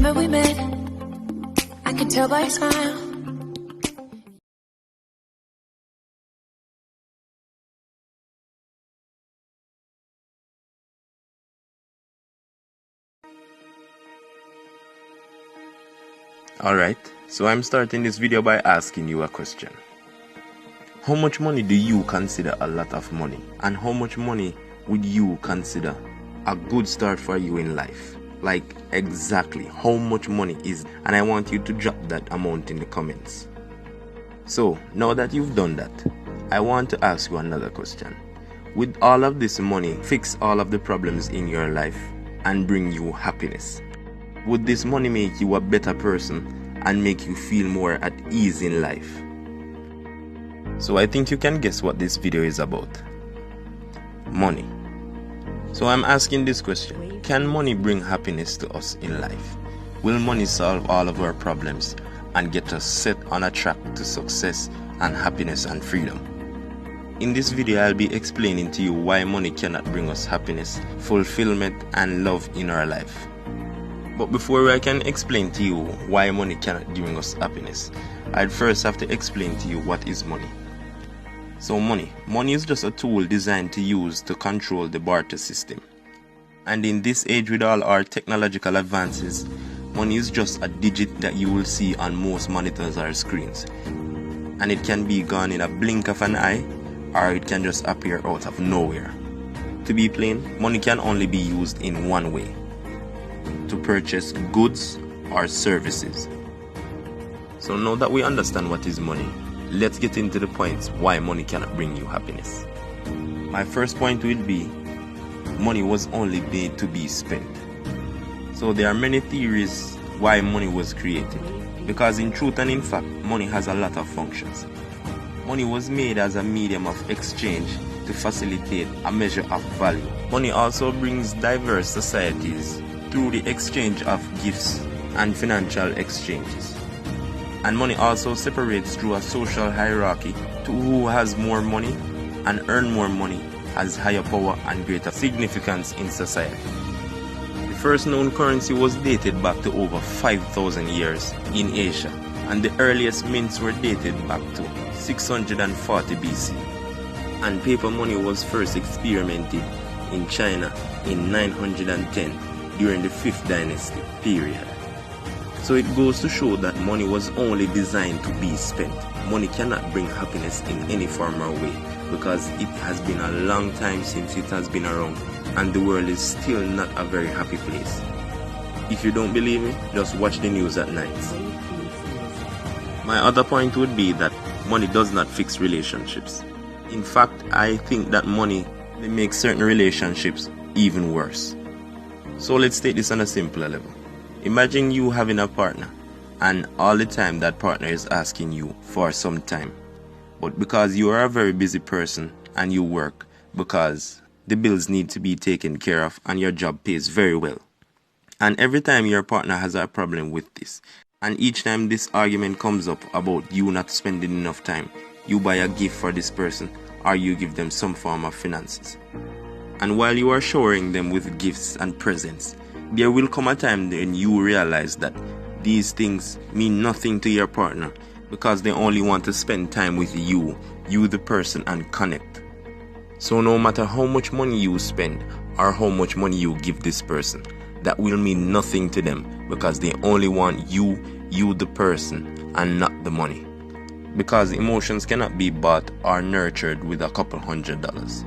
remember we met, I could tell by your smile. Alright, so I'm starting this video by asking you a question. How much money do you consider a lot of money? And how much money would you consider a good start for you in life? Like exactly how much money is, and I want you to drop that amount in the comments. So now that you've done that, I want to ask you another question. Would all of this money fix all of the problems in your life and bring you happiness? Would this money make you a better person and make you feel more at ease in life? So I think you can guess what this video is about. Money. So I'm asking this question. Can money bring happiness to us in life? Will money solve all of our problems and get us set on a track to success and happiness and freedom? In this video, I'll be explaining to you why money cannot bring us happiness, fulfillment, and love in our life. But before I can explain to you why money cannot bring us happiness, I'd first have to explain to you what is money. So money is just a tool designed to use to control the barter system. And in this age with all our technological advances, money is just a digit that you will see on most monitors or screens. And it can be gone in a blink of an eye, or it can just appear out of nowhere. To be plain, money can only be used in one way: to purchase goods or services. So now that we understand what is money, let's get into the points why money cannot bring you happiness. My first point will be, money was only made to be spent. So there are many theories why money was created, because in truth and in fact, money has a lot of functions. Money was made as a medium of exchange to facilitate a measure of value. Money also brings diverse societies through the exchange of gifts and financial exchanges. And money also separates through a social hierarchy to who has more money and earn more money has higher power and greater significance in society. The first known currency was dated back to over 5,000 years in Asia, and the earliest mints were dated back to 640 BC. And paper money was first experimented in China in 910 during the 5th dynasty period. So it goes to show that money was only designed to be spent. Money cannot bring happiness in any form or way, because it has been a long time since it has been around, and the world is still not a very happy place. If you don't believe me, just watch the news at night. My other point would be that money does not fix relationships. In fact, I think that money may make certain relationships even worse. So let's take this on a simpler level. Imagine you having a partner, and all the time that partner is asking you for some time. But because you are a very busy person and you work because the bills need to be taken care of and your job pays very well. And every time your partner has a problem with this, and each time this argument comes up about you not spending enough time, you buy a gift for this person or you give them some form of finances. And while you are showering them with gifts and presents, there will come a time when you realize that these things mean nothing to your partner because they only want to spend time with you the person, and connect. So no matter how much money you spend or how much money you give this person, that will mean nothing to them because they only want you the person, and not the money. Because emotions cannot be bought or nurtured with a couple $100s.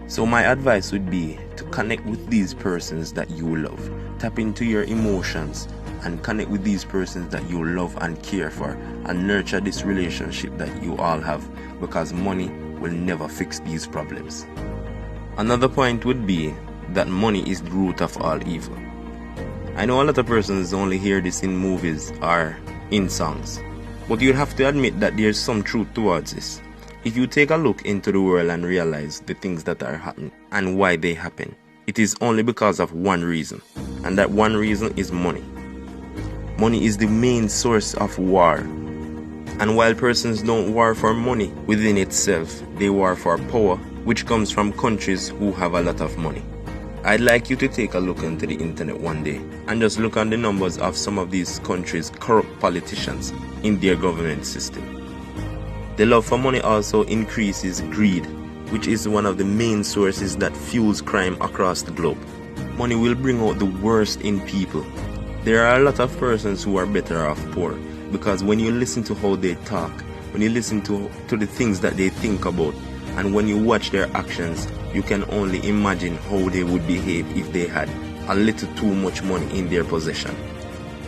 So my advice would be to connect with these persons that you love. Tap into your emotions and connect with these persons that you love and care for, and nurture this relationship that you all have, because money will never fix these problems. Another point would be that money is the root of all evil. I know a lot of persons only hear this in movies or in songs, but you'd have to admit that there's some truth towards this. If you take a look into the world and realize the things that are happening and why they happen, it is only because of one reason, and that one reason is money. Money is the main source of war. And while persons don't war for money within itself, they war for power, which comes from countries who have a lot of money. I'd like you to take a look into the internet one day and just look on the numbers of some of these countries' corrupt politicians in their government system. The love for money also increases greed, which is one of the main sources that fuels crime across the globe. Money will bring out the worst in people. There are a lot of persons who are better off poor, because when you listen to how they talk, when you listen to the things that they think about, and when you watch their actions, you can only imagine how they would behave if they had a little too much money in their possession.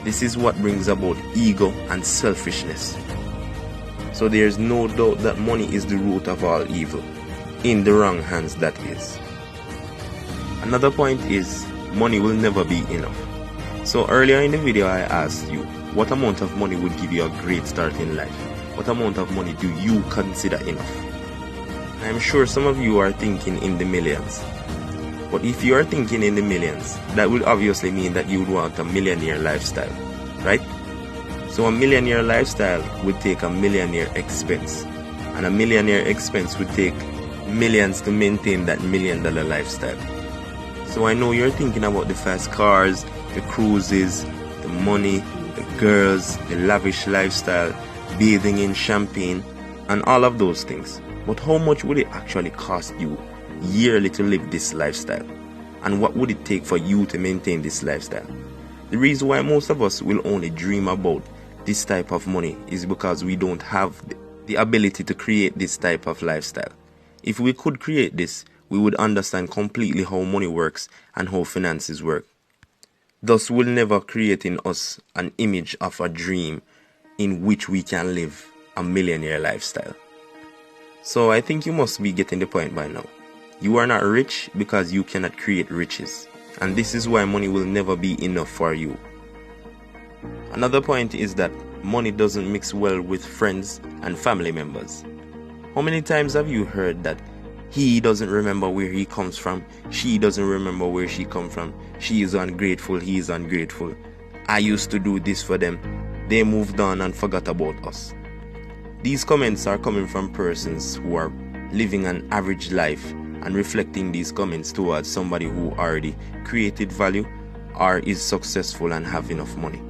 This is what brings about ego and selfishness. So there's no doubt that money is the root of all evil. In the wrong hands, that is. Another point is, money will never be enough. So earlier in the video I asked you, what amount of money would give you a great start in life? What amount of money do you consider enough? I'm sure some of you are thinking in the millions. But if you are thinking in the millions, that would obviously mean that you would want a millionaire lifestyle, right? So a millionaire lifestyle would take a millionaire expense. And a millionaire expense would take millions to maintain that $1 million lifestyle. So I know you're thinking about the fast cars, the cruises, the money, the girls, the lavish lifestyle, bathing in champagne, and all of those things. But how much would it actually cost you yearly to live this lifestyle? And what would it take for you to maintain this lifestyle? The reason why most of us will only dream about this type of money is because we don't have the ability to create this type of lifestyle. If we could create this, we would understand completely how money works and how finances work. Thus, we'll never create in us an image of a dream in which we can live a millionaire lifestyle. So I think you must be getting the point by now. You are not rich because you cannot create riches. And this is why money will never be enough for you. Another point is that money doesn't mix well with friends and family members. How many times have you heard that he doesn't remember where he comes from, she doesn't remember where she comes from, she is ungrateful, he is ungrateful, I used to do this for them, they moved on and forgot about us. These comments are coming from persons who are living an average life and reflecting these comments towards somebody who already created value or is successful and have enough money.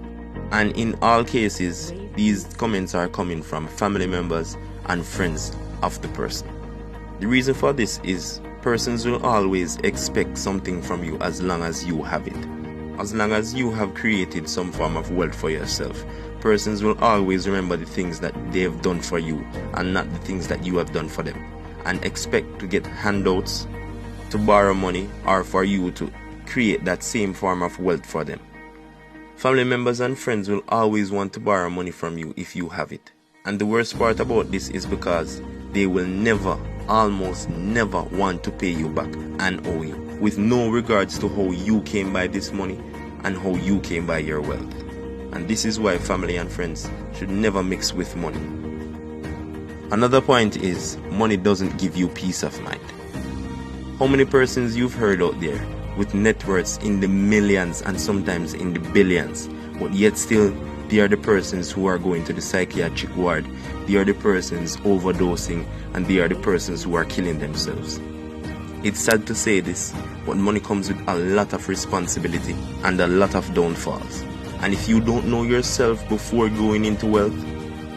And in all cases, these comments are coming from family members and friends of the person. The reason for this is persons will always expect something from you as long as you have it. As long as you have created some form of wealth for yourself, persons will always remember the things that they have done for you and not the things that you have done for them, and expect to get handouts, to borrow money, or for you to create that same form of wealth for them. Family members and friends will always want to borrow money from you if you have it. And the worst part about this is because they will never, almost never want to pay you back and owe you, with no regards to how you came by this money and how you came by your wealth. And this is why family and friends should never mix with money. Another point is, money doesn't give you peace of mind. How many persons you've heard out there with net worths in the millions and sometimes in the billions, but yet still they are the persons who are going to the psychiatric ward, they are the persons overdosing, and they are the persons who are killing themselves. It's sad to say this, but money comes with a lot of responsibility and a lot of downfalls. And if you don't know yourself before going into wealth,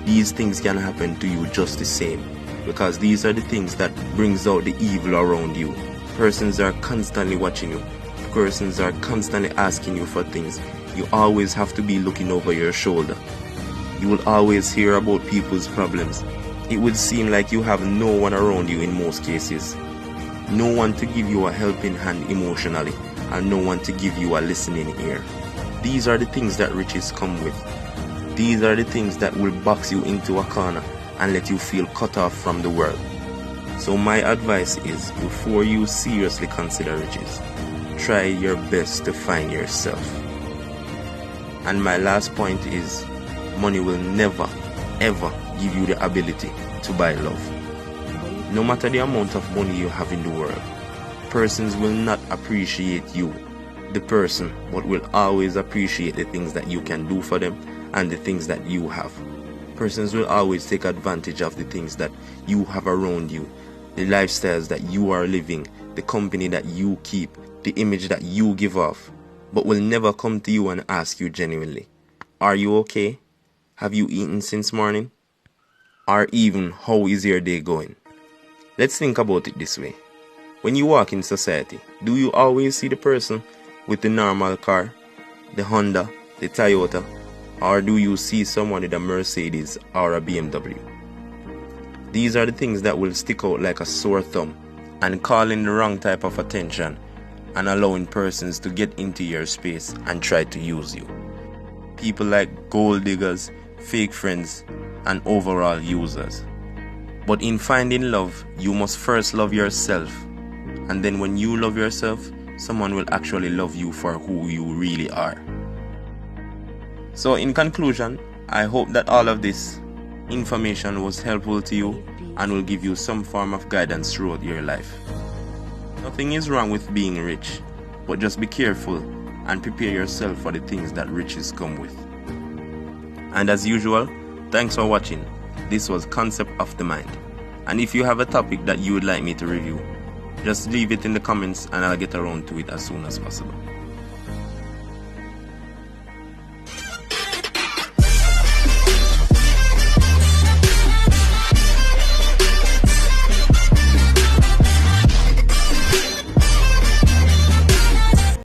these things can happen to you just the same, because these are the things that brings out the evil around you. Persons are constantly watching you. Persons are constantly asking you for things. You always have to be looking over your shoulder. You will always hear about people's problems. It would seem like you have no one around you in most cases. No one to give you a helping hand emotionally, and no one to give you a listening ear. These are the things that riches come with. These are the things that will box you into a corner and let you feel cut off from the world. So my advice is, before you seriously consider riches, try your best to find yourself. And my last point is, money will never, ever give you the ability to buy love. No matter the amount of money you have in the world, persons will not appreciate you, the person, but will always appreciate the things that you can do for them and the things that you have. Persons will always take advantage of the things that you have around you, the lifestyles that you are living, the company that you keep, the image that you give off, but will never come to you and ask you genuinely, "Are you okay? Have you eaten since morning?" Or even, "How is your day going?" Let's think about it this way. When you walk in society, do you always see the person with the normal car, the Honda, the Toyota, or do you see someone with a Mercedes or a BMW? These are the things that will stick out like a sore thumb and call in the wrong type of attention and allowing persons to get into your space and try to use you. People like gold diggers, fake friends, and overall users. But in finding love, you must first love yourself. And then when you love yourself, someone will actually love you for who you really are. So in conclusion, I hope that all of this information was helpful to you and will give you some form of guidance throughout your life. Nothing is wrong with being rich, but just be careful and prepare yourself for the things that riches come with. And as usual, thanks for watching. This was Concept of the Mind. And if you have a topic that you would like me to review, just leave it in the comments and I'll get around to it as soon as possible.